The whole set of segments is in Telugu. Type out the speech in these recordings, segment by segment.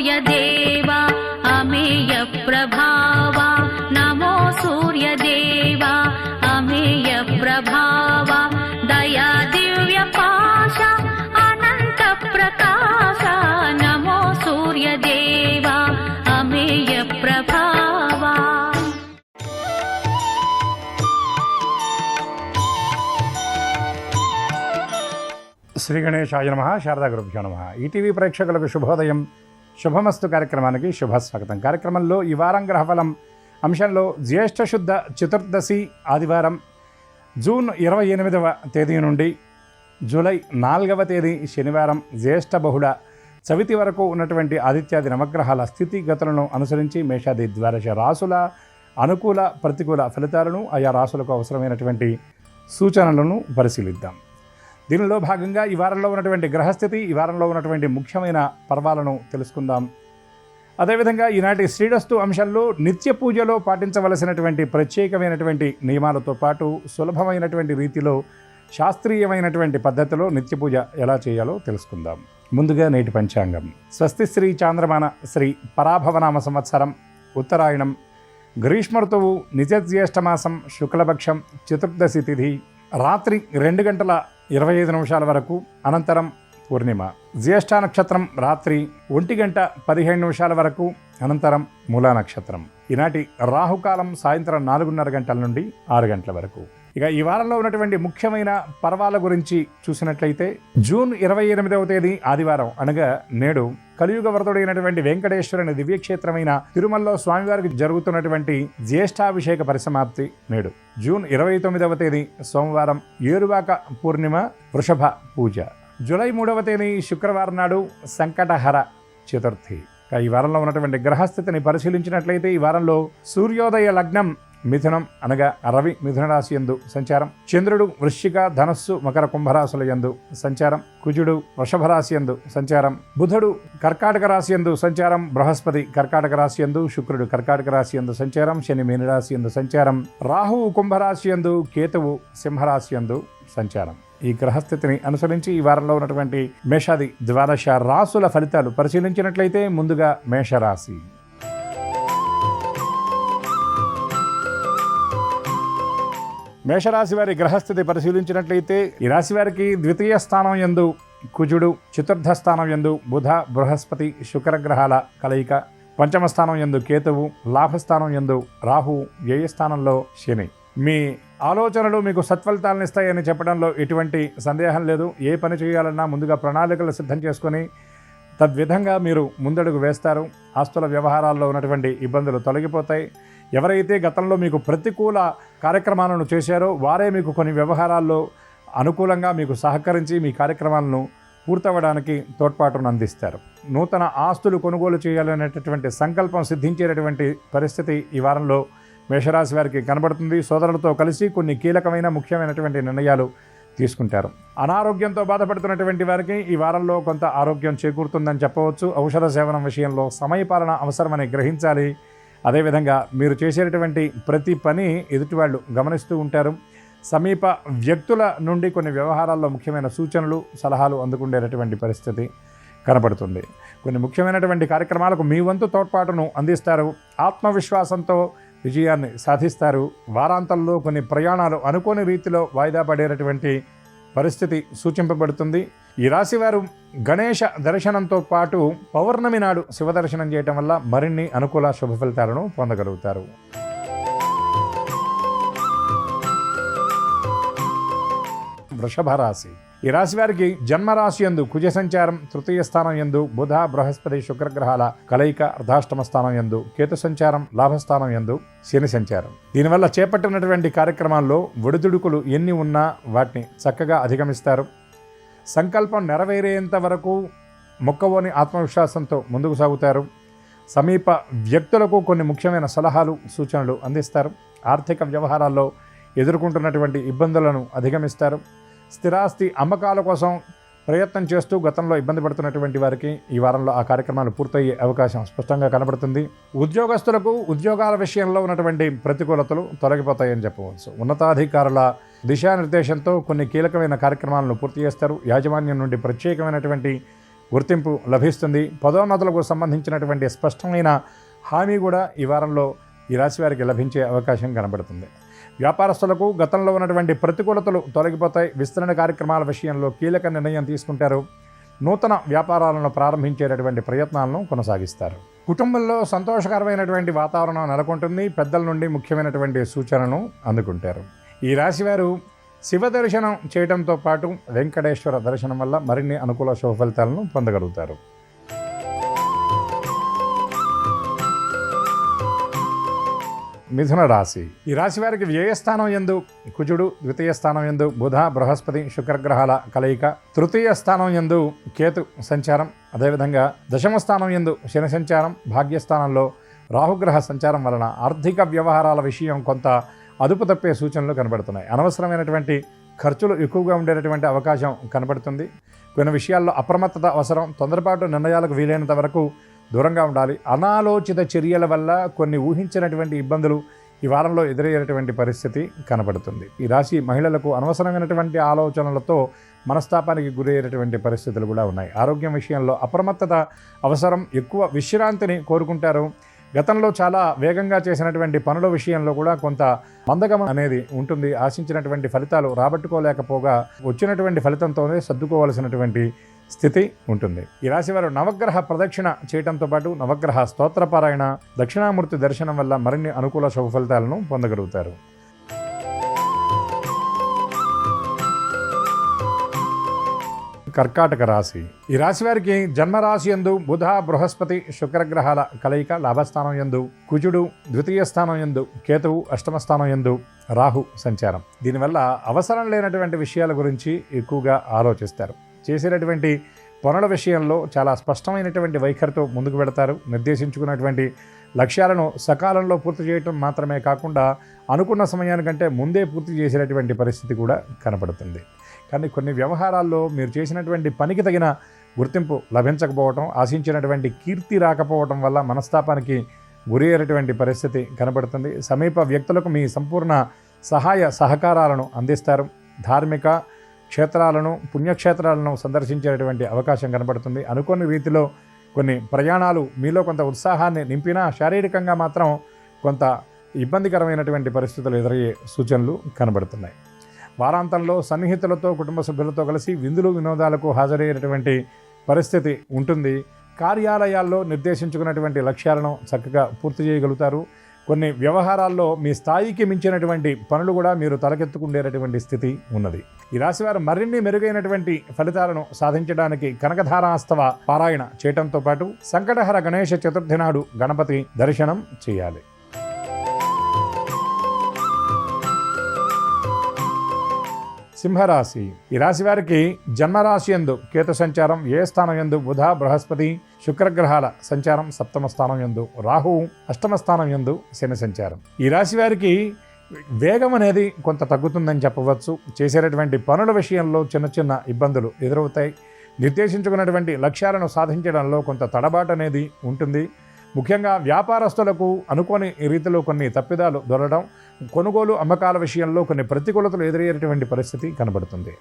सूर्यदेवा अमेय प्रभावा नमो सूर्यदेवा अमेय प्रभावा दया दिव्य पाशा अनंत प्रकाशा नमो सूर्यदेवा अमेय प्रभावा। శ్రీ గణేశాయ నమః. శారదా గురుభ్యో నమః. ఈటీవీ ప్రేక్షకులకు శుభోదయం. శుభమస్తు కార్యక్రమానికి శుభస్వాగతం. కార్యక్రమంలో ఈ వారం గ్రహఫలం అంశంలో జ్యేష్ఠ శుద్ధ చతుర్దశి ఆదివారం జూన్ 28వ తేదీ నుండి జూలై 4వ తేదీ శనివారం జ్యేష్ఠ బహుళ చవితి వరకు ఉన్నటువంటి ఆదిత్యాది నవగ్రహాల స్థితిగతులను అనుసరించి మేషాది ద్వాదశ రాసుల అనుకూల ప్రతికూల ఫలితాలను ఆయా రాసులకు అవసరమైనటువంటి సూచనలను పరిశీలిద్దాం. దీనిలో భాగంగా ఈ వారంలో ఉన్నటువంటి గ్రహస్థితి, ఈ వారంలో ఉన్నటువంటి ముఖ్యమైన పర్వాలను తెలుసుకుందాం. అదేవిధంగా ఈనాటి శ్రీరస్తు అంశంలో నిత్య పూజలో పాటించవలసినటువంటి ప్రత్యేకమైనటువంటి నియమాలతో పాటు సులభమైనటువంటి రీతిలో శాస్త్రీయమైనటువంటి పద్ధతిలో నిత్య పూజ ఎలా చేయాలో తెలుసుకుందాం. ముందుగా నేటి పంచాంగం. స్వస్తి శ్రీ చాంద్రమాన శ్రీ పరాభవనామ సంవత్సరం ఉత్తరాయణం గ్రీష్మ ఋతువు నిజజ్యేష్ఠమాసం శుక్లపక్షం చతుర్దశి తిథి రాత్రి 2:25 వరకు, అనంతరం పూర్ణిమ. జ్యేష్ఠ నక్షత్రం రాత్రి 1:15 వరకు, అనంతరం మూలా నక్షత్రం. ఈనాటి రాహుకాలం సాయంత్రం 4:30 నుండి 6 వరకు. ఇక ఈ వారంలో ఉన్నటువంటి ముఖ్యమైన పర్వాల గురించి చూసినట్లయితే జూన్ 28వ తేదీ ఆదివారం అనగా నేడు కలియుగ వరదుడైనటువంటి వెంకటేశ్వరుని దివ్యక్షేత్రమైన తిరుమలలో స్వామివారికి జరుగుతున్నటువంటి జ్యేష్ఠాభిషేక పరిసమాప్తి నేడు. జూన్ 29వ తేదీ సోమవారం ఏరువాక పూర్ణిమ వృషభ పూజ. జూలై 3వ తేదీ శుక్రవారం నాడు సంకటహర చతుర్థి. ఈ వారంలో ఉన్నటువంటి గ్రహస్థితిని పరిశీలించినట్లయితే ఈ వారంలో సూర్యోదయ లగ్నం మిథునం అనగా రవి మిథున రాశి యందు సంచారం, చంద్రుడు వృశ్చిక ధనస్సు మకర కుంభరాశుల యందు సంచారం, కుజుడు వృషభ రాశి యందు సంచారం, బుధుడు కర్కాటక రాశి యందు సంచారం, బృహస్పతి కర్కాటక రాశి యందు, శుక్రుడు కర్కాటక రాశి యందు సంచారం, శని మీనరాశి యందు సంచారం, రాహువు కుంభరాశి యందు, కేతువు సింహరాశి యందు సంచారం. ఈ గ్రహస్థితిని అనుసరించి ఈ వారంలో ఉన్నటువంటి మేషాది ద్వాదశ రాసుల ఫలితాలు పరిశీలించినట్లయితే ముందుగా మేషరాశి. మేషరాశి వారి గ్రహస్థితి పరిశీలించినట్లయితే ఈ రాశి వారికి ద్వితీయ స్థానం యందు కుజుడు, చతుర్థ స్థానం యందు బుధ బృహస్పతి శుక్రగ్రహాల కలయిక, పంచమ స్థానం యందు కేతువు, లాభస్థానం యందు రాహు, వ్యయస్థానంలో శని. మీ ఆలోచనలు మీకు సత్ఫలితాలను ఇస్తాయని చెప్పడంలో ఎటువంటి సందేహం లేదు. ఏ పని చేయాలన్నా ముందుగా ప్రణాళికలు సిద్ధం చేసుకొని తద్విధంగా మీరు ముందడుగు వేస్తారు. ఆస్తుల వ్యవహారాల్లో ఉన్నటువంటి ఇబ్బందులు తొలగిపోతాయి. ఎవరైతే గతంలో మీకు ప్రతికూల కార్యక్రమాలను చేశారో వారే మీకు కొన్ని వ్యవహారాల్లో అనుకూలంగా మీకు సహకరించి మీ కార్యక్రమాలను పూర్తవడానికి తోడ్పాటును అందిస్తారు. నూతన ఆస్తులు కొనుగోలు చేయాలనేటటువంటి సంకల్పం సిద్ధించేటటువంటి పరిస్థితి ఈ వారంలో మేషరాశి వారికి కనబడుతుంది. సోదరులతో కలిసి కొన్ని కీలకమైన ముఖ్యమైనటువంటి నిర్ణయాలు తీసుకుంటారు. అనారోగ్యంతో బాధపడుతున్నటువంటి వారికి ఈ వారంలో కొంత ఆరోగ్యం చేకూరుతుందని చెప్పవచ్చు. ఔషధ సేవనం విషయంలో సమయపాలన అవసరమని గ్రహించాలి. అదేవిధంగా మీరు చేసేటటువంటి ప్రతి పని ఎదుటివాళ్ళు గమనిస్తూ ఉంటారు. సమీప వ్యక్తుల నుండి కొన్ని వ్యవహారాల్లో ముఖ్యమైన సూచనలు సలహాలు అందుకుండేటటువంటి పరిస్థితి కనబడుతుంది. కొన్ని ముఖ్యమైనటువంటి కార్యక్రమాలకు మీ వంతు తోడ్పాటును అందిస్తారు. ఆత్మవిశ్వాసంతో విజయాన్ని సాధిస్తారు. వారాంతంలో కొన్ని ప్రయాణాలు అనుకోని రీతిలో వాయిదా పడేటటువంటి పరిస్థితి సూచింపబడుతుంది. ఈ రాశివారు గణేష దర్శనంతో పాటు పౌర్ణమి నాడు శివ దర్శనం చేయటం వల్ల మరిన్ని అనుకూల శుభ ఫలితాలను పొందగలుగుతారు. వృషభ రాశి. ఈ రాశి వారికి జన్మరాశి యందు కుజ సంచారం, తృతీయ స్థానం యందు బుధ బృహస్పతి శుక్రగ్రహాల కలయిక, అర్ధాష్టమ స్థానం యందు కేతు సంచారం, లాభస్థానం యందు శని సంచారం. దీనివల్ల చేపట్టినటువంటి కార్యక్రమాల్లో ఒడిదుడుకులు ఎన్ని ఉన్నా వాటిని చక్కగా అధిగమిస్తారు. సంకల్పం నెరవేరేంత వరకు మొక్కవోని ఆత్మవిశ్వాసంతో ముందుకు సాగుతారు. సమీప వ్యక్తులకు కొన్ని ముఖ్యమైన సలహాలు సూచనలు అందిస్తారు. ఆర్థిక వ్యవహారాల్లో ఎదుర్కొంటున్నటువంటి ఇబ్బందులను అధిగమిస్తారు. స్థిరాస్తి అమ్మకాల కోసం ప్రయత్నం చేస్తూ గతంలో ఇబ్బంది పడుతున్నటువంటి వారికి ఈ వారంలో ఆ కార్యక్రమాలు పూర్తయ్యే అవకాశం స్పష్టంగా కనబడుతుంది. ఉద్యోగస్తులకు ఉద్యోగాల విషయంలో ఉన్నటువంటి ప్రతికూలతలు తొలగిపోతాయని చెప్పవచ్చు. ఉన్నతాధికారుల దిశానిర్దేశంతో కొన్ని కీలకమైన కార్యక్రమాలను పూర్తి చేస్తారు. యాజమాన్యం నుండి ప్రత్యేకమైనటువంటి గుర్తింపు లభిస్తుంది. పదోన్నతులకు సంబంధించినటువంటి స్పష్టమైన హామీ కూడా ఈ వారంలో ఈ రాశి వారికి లభించే అవకాశం కనబడుతుంది. వ్యాపారస్తులకు గతంలో ఉన్నటువంటి ప్రతికూలతలు తొలగిపోతాయి. విస్తరణ కార్యక్రమాల విషయంలో కీలక నిర్ణయం తీసుకుంటారు. నూతన వ్యాపారాలను ప్రారంభించేటటువంటి ప్రయత్నాలను కొనసాగిస్తారు. కుటుంబంలో సంతోషకరమైనటువంటి వాతావరణం నెలకొంటుంది. పెద్దల నుండి ముఖ్యమైనటువంటి సూచనను అందుకుంటారు. ఈ రాశివారు శివ దర్శనం చేయడంతో పాటు వెంకటేశ్వర దర్శనం వల్ల మరిన్ని అనుకూల శుభ ఫలితాలను పొందగలుగుతారు. మిథున రాశి. ఈ రాశి వారికి వ్యయస్థానం యందు కుజుడు, ద్వితీయ స్థానం యందు బుధ, బృహస్పతి, శుక్రగ్రహాల కలయిక, తృతీయ స్థానం యందు కేతు సంచారం, అదేవిధంగా దశమ స్థానం యందు శని సంచారం, భాగ్యస్థానంలో రాహుగ్రహ సంచారం వలన ఆర్థిక వ్యవహారాల విషయం కొంత అదుపు తప్పే సూచనలు కనబడుతున్నాయి. అనవసరమైనటువంటి ఖర్చులు ఎక్కువగా ఉండేటటువంటి అవకాశం కనబడుతుంది. కొన్ని విషయాల్లో అప్రమత్తత అవసరం. తొందరపాటు నిర్ణయాలకు వీలైనంత వరకు దూరంగా ఉండాలి. అనాలోచిత చర్యల వల్ల కొన్ని ఊహించినటువంటి ఇబ్బందులు ఈ వారంలో ఎదురయ్యేటువంటి పరిస్థితి కనబడుతుంది. ఈ రాశి మహిళలకు అనవసరమైనటువంటి ఆలోచనలతో మనస్తాపానికి గురయ్యేటువంటి పరిస్థితులు కూడా ఉన్నాయి. ఆరోగ్యం విషయంలో అప్రమత్తత అవసరం. ఎక్కువ విశ్రాంతిని కోరుకుంటారు. గతంలో చాలా వేగంగా చేసినటువంటి పనుల విషయంలో కూడా కొంత మందగమనం అనేది ఉంటుంది. ఆశించినటువంటి ఫలితాలు రాబట్టుకోలేకపోగా వచ్చినటువంటి ఫలితంతోనే సర్దుకోవాల్సినటువంటి స్థితి ఉంటుంది. ఈ రాశి వారు నవగ్రహ ప్రదక్షిణ చేయడంతో పాటు నవగ్రహ స్తోత్రపారాయణ, దక్షిణామూర్తి దర్శనం వల్ల మరిన్ని అనుకూల శుభ ఫలితాలను పొందగలుగుతారు. కర్కాటక రాశి. ఈ రాశి వారికి జన్మరాశి యందు బుధ, బృహస్పతి, శుక్రగ్రహాల కలయిక, లాభస్థానం యందు కుజుడు, ద్వితీయ స్థానం యందు కేతువు, అష్టమ స్థానం యందు రాహు సంచారం. దీనివల్ల అవసరం లేనటువంటి విషయాల గురించి ఎక్కువగా ఆలోచిస్తారు. చేసేటటువంటి పనుల విషయంలో చాలా స్పష్టమైనటువంటి వైఖరితో ముందుకు పెడతారు. నిర్దేశించుకున్నటువంటి లక్ష్యాలను సకాలంలో పూర్తి చేయటం మాత్రమే కాకుండా అనుకున్న సమయానికంటే ముందే పూర్తి చేసేటటువంటి పరిస్థితి కూడా కనపడుతుంది. కానీ కొన్ని వ్యవహారాల్లో మీరు చేసినటువంటి పనికి తగిన గుర్తింపు లభించకపోవటం, ఆశించినటువంటి కీర్తి రాకపోవటం వల్ల మనస్తాపానికి గురయ్యేటటువంటి పరిస్థితి కనబడుతుంది. సమీప వ్యక్తులకు మీ సంపూర్ణ సహాయ సహకారాలను అందిస్తారు. ధార్మిక క్షేత్రాలను, పుణ్యక్షేత్రాలను సందర్శించేటువంటి అవకాశం కనబడుతుంది. అనుకోని రీతిలో కొన్ని ప్రయాణాలు మీలో కొంత ఉత్సాహాన్ని నింపినా శారీరకంగా మాత్రం కొంత ఇబ్బందికరమైనటువంటి పరిస్థితులు ఎదురయ్యే సూచనలు కనబడుతున్నాయి. వారాంతంలో సన్నిహితులతో, కుటుంబ సభ్యులతో కలిసి విందులు వినోదాలకు హాజరయ్యేటువంటి పరిస్థితి ఉంటుంది. కార్యాలయాల్లో నిర్దేశించుకున్నటువంటి లక్ష్యాలను చక్కగా పూర్తి చేయగలుగుతారు. కొన్ని వ్యవహారాల్లో మీ స్థాయికి మించినటువంటి పనులు కూడా మీరు తలకెత్తుకుండేటటువంటి స్థితి ఉన్నది. ఈ రాశివారు మరిన్ని మెరుగైనటువంటి ఫలితాలను సాధించడానికి కనకధారాస్తవ పారాయణ చేయటంతో పాటు సంకటహర గణేష చతుర్థి నాడు గణపతి దర్శనం చేయాలి. సింహరాశి. ఈ రాశి వారికి జన్మరాశి యందు కేతు సంచారం, ఏ స్థానం యందు బుధ, బృహస్పతి, శుక్రగ్రహాల సంచారం, సప్తమ స్థానం యందు రాహు, అష్టమ స్థానం యందు శని సంచారం. ఈ రాశి వారికి వేగం అనేది కొంత తగ్గుతుందని చెప్పవచ్చు. చేసేటటువంటి పనుల విషయంలో చిన్న చిన్న ఇబ్బందులు ఎదురవుతాయి. నిర్దేశించుకున్నటువంటి లక్ష్యాలను సాధించడంలో కొంత తడబాటు అనేది ఉంటుంది. ముఖ్యంగా వ్యాపారస్తులకు అనుకోని రీతిలో కొన్ని తప్పిదాలు దొరకడం, కొనుగోలు అమ్మకాల విషయంలో కొన్ని ప్రతికూలతలు ఎదురయ్యేటువంటి పరిస్థితి కనబడుతుంది.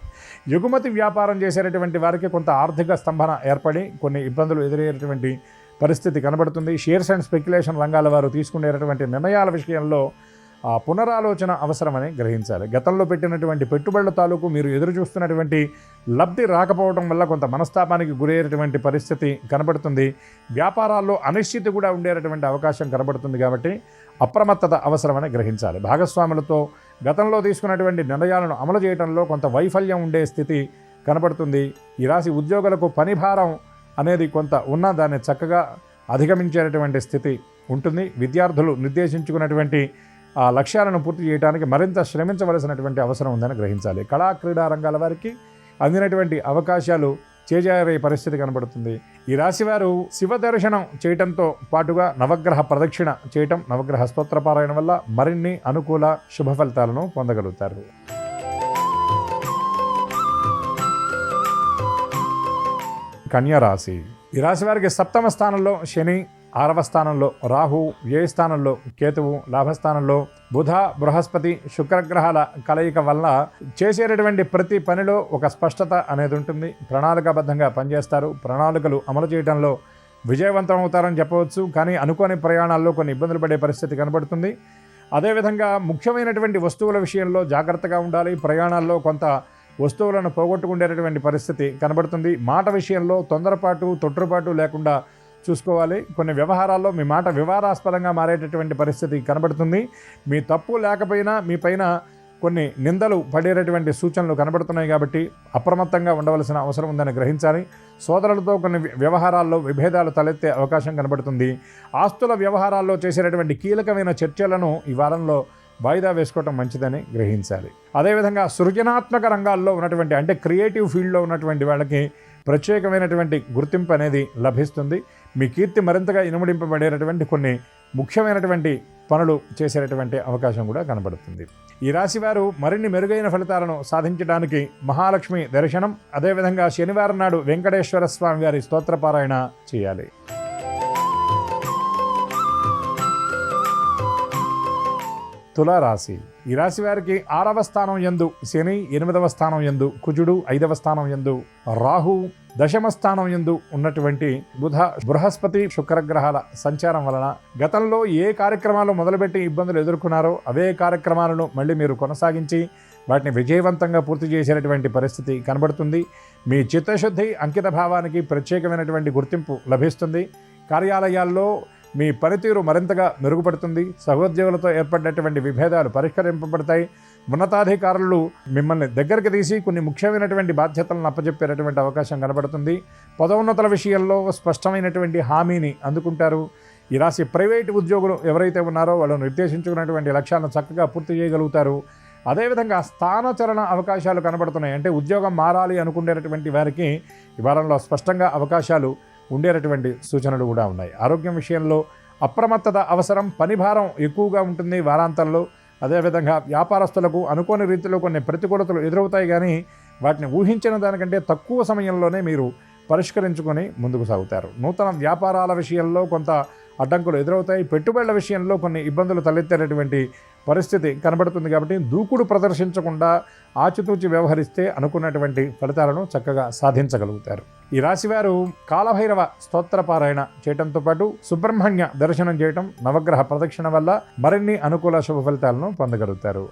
ఎగుమతి వ్యాపారం చేసేటటువంటి వారికి కొంత ఆర్థిక స్తంభన ఏర్పడి కొన్ని ఇబ్బందులు ఎదురయ్యేటువంటి పరిస్థితి కనబడుతుంది. షేర్స్ అండ్ స్పెక్యులేషన్ రంగాల వారు తీసుకునేటటువంటి నిర్ణయాల విషయంలో పునరాలోచన అవసరమని గ్రహించాలి. గతంలో పెట్టినటువంటి పెట్టుబడుల తాలూకు మీరు ఎదురు చూస్తున్నటువంటి లబ్ధి రాకపోవడం వల్ల కొంత మనస్తాపానికి గురయ్యేటువంటి పరిస్థితి కనబడుతుంది. వ్యాపారాల్లో అనిశ్చితి కూడా ఉండేటటువంటి అవకాశం కనబడుతుంది. కాబట్టి అప్రమత్తత అవసరమని గ్రహించాలి. భాగస్వాములతో గతంలో తీసుకున్నటువంటి నిర్ణయాలను అమలు చేయడంలో కొంత వైఫల్యం ఉండే స్థితి కనబడుతుంది. ఈ రాశి ఉద్యోగులకు పని భారం అనేది కొంత ఉన్న దాన్ని చక్కగా అధిగమించేటటువంటి స్థితి ఉంటుంది. విద్యార్థులు నిర్దేశించుకున్నటువంటి ఆ లక్ష్యాలను పూర్తి చేయడానికి మరింత శ్రమించవలసినటువంటి అవసరం ఉందని గ్రహించాలి. కళా క్రీడా రంగాల వారికి అందినటువంటి అవకాశాలు చేజారే పరిస్థితి కనబడుతుంది. ఈ రాశివారు శివ దర్శనం చేయటంతో పాటుగా నవగ్రహ ప్రదక్షిణ చేయటం, నవగ్రహ స్తోత్రపారాయణ వల్ల మరిన్ని అనుకూల శుభ ఫలితాలను పొందగలుగుతారు. కన్యా రాశి. ఈ రాశి వారికి సప్తమ స్థానంలో శని, 6వ స్థానంలో రాహు, వ్యయ స్థానంలో కేతువు, లాభస్థానంలో బుధ, బృహస్పతి, శుక్రగ్రహాల కలయిక వల్ల చేసేటటువంటి ప్రతి పనిలో ఒక స్పష్టత అనేది ఉంటుంది. ప్రణాళికాబద్ధంగా పనిచేస్తారు. ప్రణాళికలు అమలు చేయడంలో విజయవంతం అవుతారని చెప్పవచ్చు. కానీ అనుకోని ప్రయాణాల్లో కొన్ని ఇబ్బందులు పడే పరిస్థితి కనబడుతుంది. అదేవిధంగా ముఖ్యమైనటువంటి వస్తువుల విషయంలో జాగ్రత్తగా ఉండాలి. ప్రయాణాల్లో కొంత వస్తువులను పోగొట్టుకునేటటువంటి పరిస్థితి కనబడుతుంది. మాట విషయంలో తొందరపాటు, తొట్టుపాటు లేకుండా చూసుకోవాలి. కొన్ని వ్యవహారాల్లో మీ మాట వివాదాస్పదంగా మారేటటువంటి పరిస్థితి కనబడుతుంది. మీ తప్పు లేకపోయినా మీ పైన కొన్ని నిందలు పడేటటువంటి సూచనలు కనబడుతున్నాయి. కాబట్టి అప్రమత్తంగా ఉండవలసిన అవసరం ఉందని గ్రహించాలి. సోదరులతో కొన్ని వ్యవహారాల్లో విభేదాలు తలెత్తే అవకాశం కనబడుతుంది. ఆస్తుల వ్యవహారాల్లో చేసేటటువంటి కీలకమైన చర్చలను ఈ వారంలో వాయిదా వేసుకోవటం మంచిదని గ్రహించాలి. అదేవిధంగా సృజనాత్మక రంగాల్లో ఉన్నటువంటి అంటే క్రియేటివ్ ఫీల్డ్లో ఉన్నటువంటి వాళ్ళకి ప్రత్యేకమైనటువంటి గుర్తింపు అనేది లభిస్తుంది. మీ కీర్తి మరింతగా ఇనుమడింపబడేటటువంటి కొన్ని ముఖ్యమైనటువంటి పనులు చేసేటటువంటి అవకాశం కూడా కనబడుతుంది. ఈ రాశివారు మరిన్ని మెరుగైన ఫలితాలను సాధించడానికి మహాలక్ష్మి దర్శనం, అదేవిధంగా శనివారం నాడు వెంకటేశ్వర స్వామి వారి స్తోత్రపారాయణ చేయాలి. తులారాశి. ఈ రాశి వారికి 6వ స్థానం యందు శని, 8వ స్థానం యందు కుజుడు, 5వ స్థానం యందు రాహు, 10వ స్థానం యందు ఉన్నటువంటి బుధ, బృహస్పతి, శుక్రగ్రహాల సంచారం వలన గతంలో ఏ కార్యక్రమాలు మొదలుపెట్టి ఇబ్బందులు ఎదుర్కొన్నారో అవే కార్యక్రమాలను మళ్ళీ మీరు కొనసాగించి వాటిని విజయవంతంగా పూర్తి చేసేటటువంటి పరిస్థితి కనబడుతుంది. మీ చిత్తశుద్ధి, అంకిత భావానికి ప్రత్యేకమైనటువంటి గుర్తింపు లభిస్తుంది. కార్యాలయాల్లో మీ పనితీరు మరింతగా మెరుగుపడుతుంది. సహోద్యోగులతో ఏర్పడినటువంటి విభేదాలు పరిష్కరింపబడతాయి. ఉన్నతాధికారులు మిమ్మల్ని దగ్గరికి తీసి కొన్ని ముఖ్యమైనటువంటి బాధ్యతలను అప్పచెప్పేటటువంటి అవకాశం కనబడుతుంది. పదోన్నతుల విషయంలో స్పష్టమైనటువంటి హామీని అందుకుంటారు. ఈ రాశి ప్రైవేటు ఉద్యోగులు ఎవరైతే ఉన్నారో వాళ్ళు నిర్దేశించుకున్నటువంటి లక్ష్యాలను చక్కగా పూర్తి చేయగలుగుతారు. అదేవిధంగా స్థానచలన అవకాశాలు కనబడుతున్నాయి. అంటే ఉద్యోగం మారాలి అనుకునేటటువంటి వారికి ఈ వారంలో స్పష్టంగా అవకాశాలు ఉండేటటువంటి సూచనలు కూడా ఉన్నాయి. ఆరోగ్యం విషయంలో అప్రమత్తత అవసరం. పనిభారం ఎక్కువగా ఉంటుంది వారాంతంలో. అదేవిధంగా వ్యాపారస్తులకు అనుకోని రీతిలో కొన్ని ప్రతికూలతలు ఎదురవుతాయి, కానీ వాటిని ఊహించిన దానికంటే తక్కువ సమయంలోనే మీరు పరిష్కరించుకొని ముందుకు సాగుతారు. నూతన వ్యాపారాల విషయంలో కొంత అడ్డంకులు ఎదురవుతాయి. పెట్టుబడుల విషయంలో కొన్ని ఇబ్బందులు తలెత్తేటటువంటి పరిస్థితి కనబడుతుంది. కాబట్టి దూకుడు ప్రదర్శించకుండా ఆచితూచి వ్యవహరిస్తే అనుకున్నటువంటి ఫలితాలను చక్కగా సాధించగలుగుతారు. ఈ రాశివారు కాలభైరవ స్తోత్రపారాయణ చేయటంతో పాటు సుబ్రహ్మణ్య దర్శనం చేయటం, నవగ్రహ ప్రదక్షిణ వల్ల మరిన్ని అనుకూల శుభ ఫలితాలను పొందగలుగుతారు.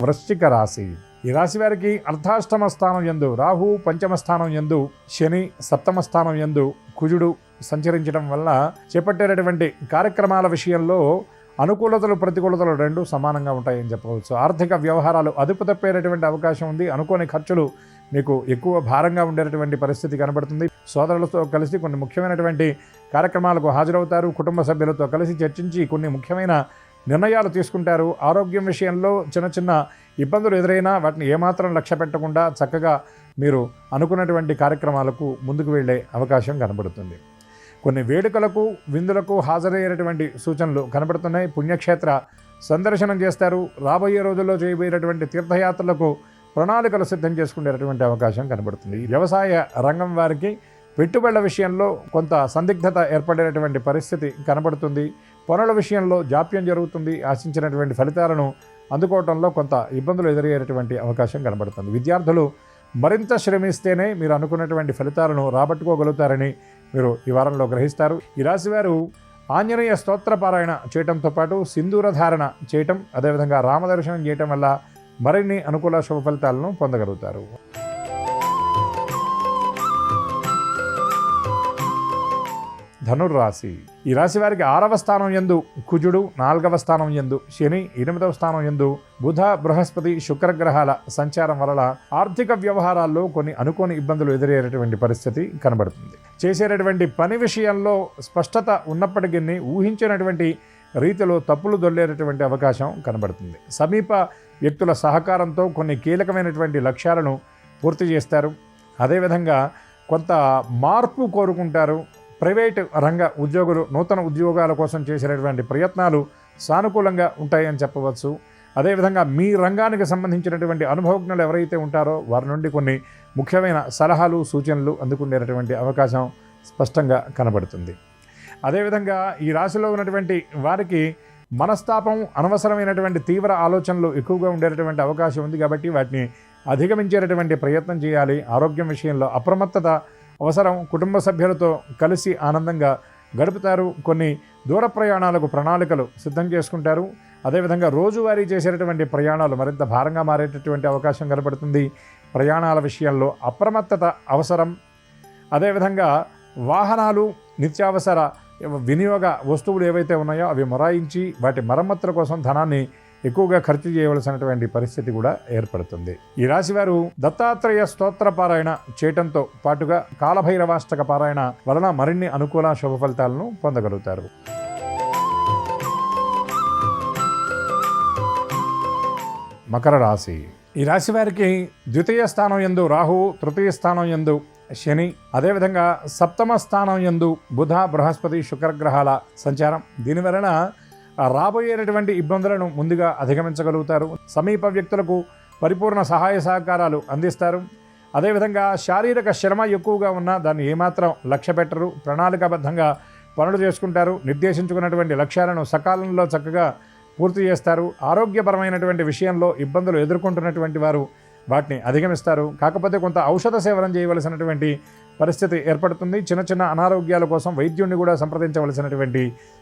వృశ్చిక రాశి. ఈ రాశి వారికి అర్ధాష్టమ స్థానం యందు రాహు, పంచమ స్థానం యందు శని, సప్తమ స్థానం యందు కుజుడు సంచరించడం వల్ల చేపట్టేటటువంటి కార్యక్రమాల విషయంలో అనుకూలతలు, ప్రతికూలతలు రెండు సమానంగా ఉంటాయని చెప్పవచ్చు. ఆర్థిక వ్యవహారాలు అదుపు తప్పేటటువంటి అవకాశం ఉంది. అనుకోని ఖర్చులు మీకు ఎక్కువ భారంగా ఉండేటటువంటి పరిస్థితి కనబడుతుంది. సోదరులతో కలిసి కొన్ని ముఖ్యమైనటువంటి కార్యక్రమాలకు హాజరవుతారు. కుటుంబ సభ్యులతో కలిసి చర్చించి కొన్ని ముఖ్యమైన నిర్ణయాలు తీసుకుంటారు. ఆరోగ్యం విషయంలో చిన్న చిన్న ఇబ్బందులు ఎదురైనా వాటిని ఏమాత్రం లక్ష్య పెట్టకుండా చక్కగా మీరు అనుకున్నటువంటి కార్యక్రమాలకు ముందుకు వెళ్ళే అవకాశం కనబడుతుంది. కొన్ని వేడుకలకు, విందులకు హాజరయ్యేటటువంటి సూచనలు కనబడుతున్నాయి. పుణ్యక్షేత్ర సందర్శనం చేస్తారు. రాబోయే రోజుల్లో చేయబోయేటటువంటి తీర్థయాత్రలకు ప్రణాళికలు సిద్ధం చేసుకునేటటువంటి అవకాశం కనబడుతుంది. వ్యవసాయ రంగం వారికి పెట్టుబడుల విషయంలో కొంత సందిగ్ధత ఏర్పడేటటువంటి పరిస్థితి కనబడుతుంది. పనుల విషయంలో జాప్యం జరుగుతుంది. ఆశించినటువంటి ఫలితాలను అందుకోవడంలో కొంత ఇబ్బందులు ఎదురయ్యేటటువంటి అవకాశం కనబడుతుంది. విద్యార్థులు మరింత శ్రమిస్తేనే మీరు అనుకున్నటువంటి ఫలితాలను రాబట్టుకోగలుగుతారని మీరు ఈ వారంలో గ్రహిస్తారు. ఈ రాశివారు ఆంజనేయ స్తోత్రపారాయణ చేయటంతో పాటు సింధూర ధారణ చేయటం, అదేవిధంగా రామదర్శనం చేయటం వల్ల మరిన్ని అనుకూల శుభ ఫలితాలను పొందగలుగుతారు. ధనుర్రాశి. ఈ రాశి వారికి 6వ స్థానం యందు కుజుడు, 4వ స్థానం యందు శని, 8వ స్థానం యందు బుధ, బృహస్పతి, శుక్రగ్రహాల సంచారం వలన ఆర్థిక వ్యవహారాల్లో కొన్ని అనుకోని ఇబ్బందులు ఎదురయ్యేటటువంటి పరిస్థితి కనబడుతుంది. చేసేటటువంటి పని విషయంలో స్పష్టత ఉన్నప్పటికీ ఊహించినటువంటి రీతిలో తప్పులు దొల్లేటటువంటి అవకాశం కనబడుతుంది. సమీప వ్యక్తుల సహకారంతో కొన్ని కీలకమైనటువంటి లక్ష్యాలను పూర్తి చేస్తారు. అదేవిధంగా కొంత మార్పు కోరుకుంటారు. ప్రైవేటు రంగ ఉద్యోగులు నూతన ఉద్యోగాల కోసం చేసేటటువంటి ప్రయత్నాలు సానుకూలంగా ఉంటాయని చెప్పవచ్చు. అదేవిధంగా మీ రంగానికి సంబంధించినటువంటి అనుభవజ్ఞులు ఎవరైతే ఉంటారో వారి నుండి కొన్ని ముఖ్యమైన సలహాలు సూచనలు అందుకునేటటువంటి అవకాశం స్పష్టంగా కనబడుతుంది. అదేవిధంగా ఈ రాశిలో ఉన్నటువంటి వారికి మనస్తాపం, అనవసరమైనటువంటి తీవ్ర ఆలోచనలు ఎక్కువగా ఉండేటటువంటి అవకాశం ఉంది. కాబట్టి వాటిని అధిగమించేటటువంటి ప్రయత్నం చేయాలి. ఆరోగ్యం విషయంలో అప్రమత్తత అవసరం. కుటుంబ సభ్యులతో కలిసి ఆనందంగా గడుపుతారు. కొన్ని దూర ప్రయాణాలకు ప్రణాళికలు సిద్ధం చేసుకుంటారు. అదేవిధంగా రోజువారీ చేసేటటువంటి ప్రయాణాలు మరింత భారంగా మారేటటువంటి అవకాశం కనబడుతుంది. ప్రయాణాల విషయంలో అప్రమత్తత అవసరం. అదేవిధంగా వాహనాలు, నిత్యావసర వినియోగ వస్తువులు ఏవైతే ఉన్నాయో అవి మొరాయించి వాటి మరమ్మతుల కోసం ధనాన్ని ఎక్కువగా ఖర్చు చేయవలసినటువంటి పరిస్థితి కూడా ఏర్పడుతుంది. ఈ రాశివారు దత్తాత్రేయ స్తోత్ర పారాయణ చేయటంతో పాటుగా కాలభైరవాష్టక పారాయణ వలన మరిన్ని అనుకూల శుభ ఫలితాలను పొందగలుగుతారు. మకర రాశి. ఈ రాశి వారికి ద్వితీయ స్థానం యందు రాహువు, తృతీయ స్థానం యందు శని, అదేవిధంగా సప్తమ స్థానం యందు బుధ, బృహస్పతి, శుక్రగ్రహాల సంచారం. దీనివలన రాబోయేటటువంటి ఇబ్బందులను ముందుగా అధిగమించగలుగుతారు. సమీప వ్యక్తులకు పరిపూర్ణ సహాయ సహకారాలు అందిస్తారు. అదేవిధంగా శారీరక శ్రమ ఎక్కువగా ఉన్నా దాన్ని ఏమాత్రం లక్ష్య పెట్టరు. ప్రణాళికాబద్ధంగా పనులు చేసుకుంటారు. నిర్దేశించుకున్నటువంటి లక్ష్యాలను సకాలంలో చక్కగా పూర్తి చేస్తారు. ఆరోగ్యపరమైనటువంటి విషయంలో ఇబ్బందులు ఎదుర్కొంటున్నటువంటి వారు వాటిని అధిగమిస్తారు. కాకపోతే కొంత ఔషధ సేవనం చేయవలసినటువంటి పరిస్థితి ఏర్పడుతుంది. చిన్న చిన్న అనారోగ్యాల కోసం వైద్యుడిని కూడా సంప్రదించవలసినటువంటి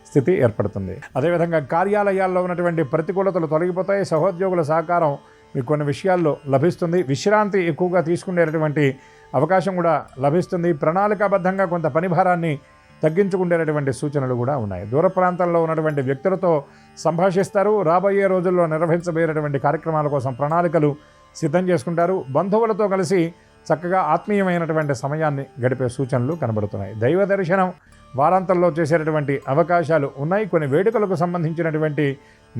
స్థితి ఏర్పడుతుంది. అదేవిధంగా కార్యాలయాల్లో ఉన్నటువంటి ప్రతికూలతలు తొలగిపోతాయి. సహోద్యోగుల సహకారం మీకు కొన్ని విషయాల్లో లభిస్తుంది. విశ్రాంతి ఎక్కువగా తీసుకునేటటువంటి అవకాశం కూడా లభిస్తుంది. ప్రణాళికాబద్ధంగా కొంత పనిభారాన్ని తగ్గించుకునేటటువంటి సూచనలు కూడా ఉన్నాయి. దూర ప్రాంతాల్లో ఉన్నటువంటి వ్యక్తులతో సంభాషిస్తారు. రాబోయే రోజుల్లో నిర్వహించబోయేటటువంటి కార్యక్రమాల కోసం ప్రణాళికలు సిద్ధం చేసుకుంటారు. బంధువులతో కలిసి చక్కగా ఆత్మీయమైనటువంటి సమయాన్ని గడిపే సూచనలు కనబడుతున్నాయి. దైవ దర్శనం వారాంతంలో చేసేటటువంటి అవకాశాలు ఉన్నాయి. కొన్ని వేడుకలకు సంబంధించినటువంటి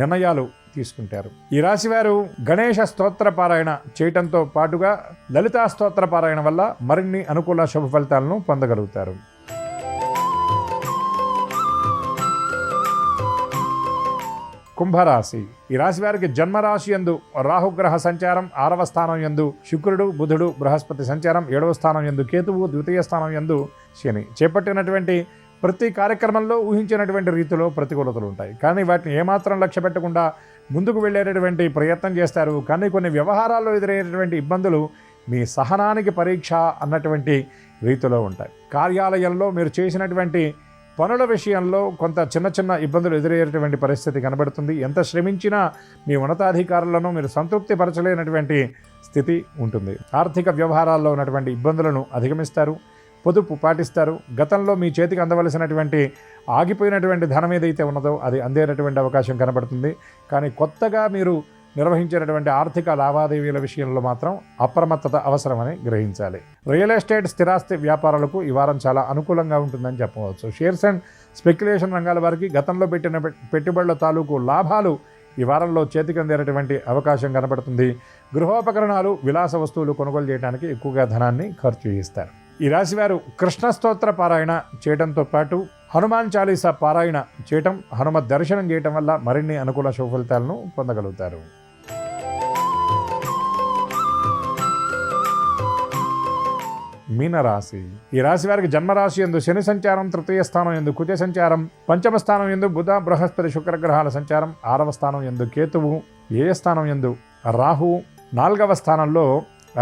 నిర్ణయాలు తీసుకుంటారు. ఈ రాశివారు గణేష స్తోత్ర పారాయణ చేయటంతో పాటుగా లలితా స్తోత్ర పారాయణ వల్ల మరిన్ని అనుకూల శుభ ఫలితాలను పొందగలుగుతారు. కుంభరాశి. ఈ రాశి వారికి జన్మరాశి యందు రాహుగ్రహ సంచారం, 6వ స్థానం యందు శుక్రుడు, బుధుడు, బృహస్పతి సంచారం, 7వ స్థానం యందు కేతువు, ద్వితీయ స్థానం యందు శని. చేపట్టినటువంటి ప్రతి కార్యక్రమంలో ఊహించినటువంటి రీతిలో ప్రతికూలతలు ఉంటాయి. కానీ వాటిని ఏమాత్రం లక్ష్య పెట్టకుండా ముందుకు వెళ్ళేటటువంటి ప్రయత్నం చేస్తారు. కానీ కొన్ని వ్యవహారాల్లో ఎదురయ్యేటటువంటి ఇబ్బందులు మీ సహనానికి పరీక్ష అన్నటువంటి రీతిలో ఉంటాయి. కార్యాలయంలో మీరు చేసినటువంటి పనుల విషయంలో కొంత చిన్న చిన్న ఇబ్బందులు ఎదురయ్యేటువంటి పరిస్థితి కనబడుతుంది. ఎంత శ్రమించినా మీ ఉన్నతాధికారులను మీరు సంతృప్తి పరచలేనటువంటి స్థితి ఉంటుంది. ఆర్థిక వ్యవహారాల్లో ఉన్నటువంటి ఇబ్బందులను అధిగమిస్తారు. పొదుపు పాటిస్తారు. గతంలో మీ చేతికి అందవలసినటువంటి ఆగిపోయినటువంటి ధనం ఏదైతే ఉన్నదో అది అందేటటువంటి అవకాశం కనబడుతుంది. కానీ కొత్తగా మీరు నిర్వహించేటటువంటి ఆర్థిక లావాదేవీల విషయంలో మాత్రం అప్రమత్తత అవసరమని గ్రహించాలి. రియల్ ఎస్టేట్, స్థిరాస్తి వ్యాపారాలకు ఈ వారం చాలా అనుకూలంగా ఉంటుందని చెప్పవచ్చు. షేర్స్ అండ్ స్పెక్యులేషన్ రంగాల వారికి గతంలో పెట్టిన పెట్టుబడుల తాలూకు లాభాలు ఈ వారంలో చేతికి అందేటటువంటి అవకాశం కనబడుతుంది. గృహోపకరణాలు, విలాస వస్తువులు కొనుగోలు చేయడానికి ఎక్కువగా ధనాన్ని ఖర్చు చేస్తారు. ఈ రాశివారు కృష్ణ స్తోత్ర పారాయణ చేయడంతో పాటు హనుమాన్ చాలీసా పారాయణ చేయటం, హనుమత్ దర్శనం చేయటం వల్ల మరిన్ని అనుకూల శుభ ఫలితాలను పొందగలుగుతారు. మీనరాశి. ఈ రాశి వారికి జన్మరాశి యందు శని సంచారం, తృతీయ స్థానం యందు కుజ సంచారం, పంచమ స్థానం యందు బుధ, బృహస్పతి, శుక్రగ్రహాల సంచారం, 6వ స్థానం యందు కేతువు, 7వ స్థానం యందు రాహువు, 4వ స్థానంలో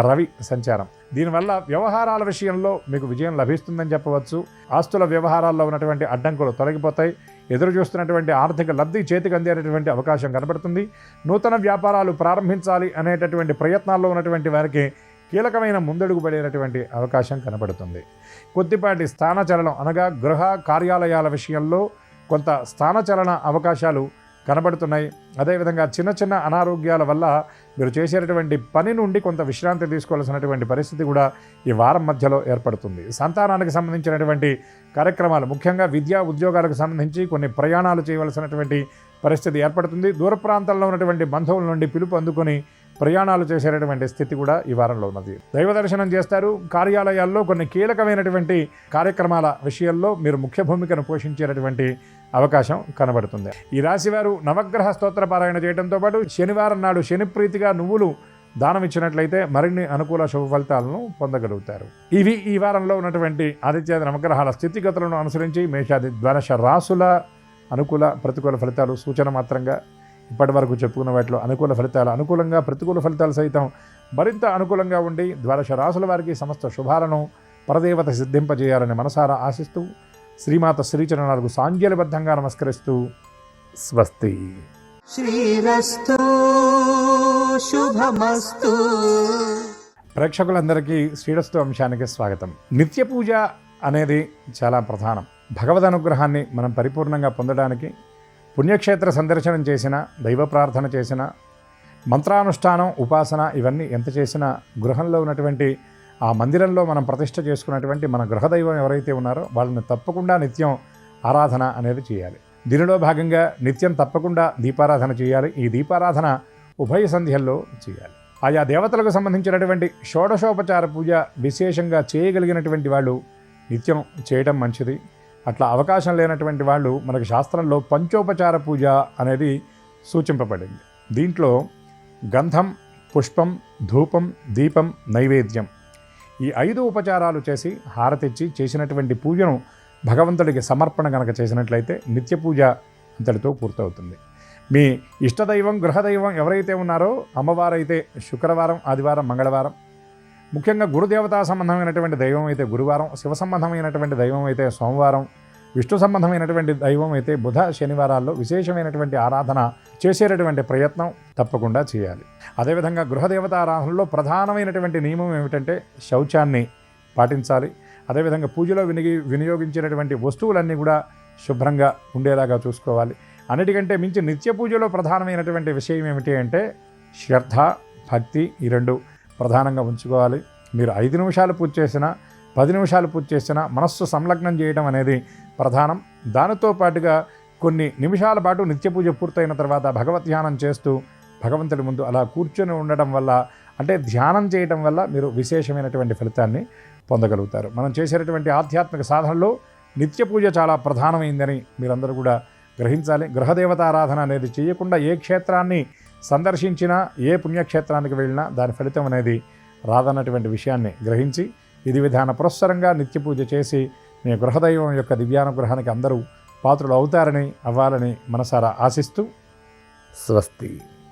రవి సంచారం. దీనివల్ల వ్యవహారాల విషయంలో మీకు విజయం లభిస్తుందని చెప్పవచ్చు. ఆస్తుల వ్యవహారాల్లో ఉన్నటువంటి అడ్డంకులు తొలగిపోతాయి. ఎదురు చూస్తున్నటువంటి ఆర్థిక లబ్ధి చేతికి అందేటటువంటి అవకాశం కనబడుతుంది. నూతన వ్యాపారాలు ప్రారంభించాలి అనేటటువంటి ప్రయత్నాల్లో ఉన్నటువంటి వారికి కీలకమైన ముందడుగు పడేటటువంటి అవకాశం కనబడుతుంది. కొద్దిపాటి స్థానచలనం అనగా గృహ కార్యాలయాల విషయంలో కొంత స్థానచలన అవకాశాలు కనబడుతున్నాయి. అదేవిధంగా చిన్న చిన్న అనారోగ్యాల వల్ల మీరు చేసేటటువంటి పని నుండి కొంత విశ్రాంతి తీసుకోవాల్సినటువంటి పరిస్థితి కూడా ఈ వారం మధ్యలో ఏర్పడుతుంది. సంతానానికి సంబంధించినటువంటి కార్యక్రమాలు, ముఖ్యంగా విద్యా ఉద్యోగాలకు సంబంధించి కొన్ని ప్రయాణాలు చేయవలసినటువంటి పరిస్థితి ఏర్పడుతుంది. దూర ప్రాంతాల్లో ఉన్నటువంటి బంధువుల నుండి పిలుపు అందుకొని ప్రయాణాలు చేసేటటువంటి స్థితి కూడా ఈ వారంలో ఉన్నది. దైవ దర్శనం చేస్తారు. కార్యాలయాల్లో కొన్ని కీలకమైనటువంటి కార్యక్రమాల విషయంలో మీరు ముఖ్య భూమికను పోషించేటటువంటి అవకాశం కనబడుతుంది. ఈ రాశివారు నవగ్రహ స్తోత్ర పారాయణ చేయడంతో పాటు శనివారం నాడు శనిప్రీతిగా నువ్వులు దానం ఇచ్చినట్లయితే మరిన్ని అనుకూల శుభ ఫలితాలను పొందగలుగుతారు. ఇవి ఈ వారంలో ఉన్నటువంటి ఆదిత్యాది నవగ్రహాల స్థితిగతులను అనుసరించి మేషాది ద్వాదశ రాసుల అనుకూల ప్రతికూల ఫలితాలు సూచన మాత్రంగా ఇప్పటి వరకు చెప్పుకున్న వాటిలో అనుకూల ఫలితాలు అనుకూలంగా, ప్రతికూల ఫలితాలు సైతం మరింత అనుకూలంగా ఉండి ద్వాదశ రాసుల వారికి సమస్త శుభాలను పరదేవత సిద్ధింపజేయాలని మనసారా ఆశిస్తూ శ్రీమాత శ్రీచరణాలకు సాంజలిబద్ధంగా నమస్కరిస్తూ స్వస్తి. శ్రీరస్తు శుభమస్తు. ప్రేక్షకులందరికీ శ్రీరస్తు అంశానికి స్వాగతం. నిత్య పూజ అనేది చాలా ప్రధానం. భగవద్ అనుగ్రహాన్ని మనం పరిపూర్ణంగా పొందడానికి పుణ్యక్షేత్ర సందర్శనం చేసిన, దైవ ప్రార్థన చేసిన, మంత్రానుష్ఠానం, ఉపాసన ఇవన్నీ ఎంత చేసినా గృహంలో ఉన్నటువంటి ఆ మందిరంలో మనం ప్రతిష్ఠ చేసుకున్నటువంటి మన గృహదైవం ఎవరైతే ఉన్నారో వాళ్ళని తప్పకుండా నిత్యం ఆరాధన అనేది చేయాలి. దీనిలో భాగంగా నిత్యం తప్పకుండా దీపారాధన చేయాలి. ఈ దీపారాధన ఉభయ సంధ్యల్లో చేయాలి. ఆయా దేవతలకు సంబంధించినటువంటి షోడశోపచార పూజ విశేషంగా చేయగలిగినటువంటి వాళ్ళు నిత్యం చేయడం మంచిది. అట్లా అవకాశం లేనటువంటి వాళ్ళు మనకి శాస్త్రంలో పంచోపచార పూజ అనేది సూచింపబడింది. దీంట్లో గంధం, పుష్పం, ధూపం, దీపం, నైవేద్యం ఈ 5 ఉపచారాలు చేసి హారతిచ్చి చేసినటువంటి పూజను భగవంతుడికి సమర్పణ కనుక చేసినట్లయితే నిత్య పూజ అంతటితో పూర్తవుతుంది. మీ ఇష్టదైవం, గృహదైవం ఎవరైతే ఉన్నారో అమ్మవారైతే శుక్రవారం, ఆదివారం, మంగళవారం, ముఖ్యంగా గురుదేవతా సంబంధమైనటువంటి దైవం అయితే గురువారం, శివ సంబంధమైనటువంటి దైవం అయితే సోమవారం, విష్ణు సంబంధమైనటువంటి దైవం అయితే బుధ, శనివారాల్లో విశేషమైనటువంటి ఆరాధన చేసేటటువంటి ప్రయత్నం తప్పకుండా చేయాలి. అదేవిధంగా గృహదేవత ఆరాధనలో ప్రధానమైనటువంటి నియమం ఏమిటంటే శౌచాన్ని పాటించాలి. అదేవిధంగా పూజలో వినియోగించినటువంటి వస్తువులన్నీ కూడా శుభ్రంగా ఉండేలాగా చూసుకోవాలి. అన్నిటికంటే మించి నిత్య పూజలో ప్రధానమైనటువంటి విషయం ఏమిటి అంటే శ్రద్ధ, భక్తి ఈ 2 ప్రధానంగా ఉంచుకోవాలి. మీరు 5 నిమిషాలు పూజ చేసినా, 10 నిమిషాలు పూజ చేసినా మనస్సు సంలగ్నం చేయడం అనేది ప్రధానం. దానితో పాటుగా కొన్ని నిమిషాల పాటు నిత్య పూజ పూర్తయిన తర్వాత భగవద్ ధ్యానం చేస్తూ భగవంతుడి ముందు అలా కూర్చొని ఉండడం వల్ల, అంటే ధ్యానం చేయడం వల్ల మీరు విశేషమైనటువంటి ఫలితాన్ని పొందగలుగుతారు. మనం చేసేటటువంటి ఆధ్యాత్మిక సాధనలో నిత్య పూజ చాలా ప్రధానమైందని మీరందరూ కూడా గ్రహించాలి. గృహదేవత ఆరాధన అనేది చేయకుండా ఏ క్షేత్రాన్ని సందర్శించినా, ఏ పుణ్యక్షేత్రానికి వెళ్ళినా దాని ఫలితం అనేది రాదన్నటువంటి విషయాన్ని గ్రహించి ఇది విధాన పురస్సరంగా నిత్య పూజ చేసి మీ గృహదైవం యొక్క దివ్యానుగ్రహానికి అందరూ పాత్రులు అవుతారని, అవ్వాలని మనసారా ఆశిస్తూ స్వస్తి.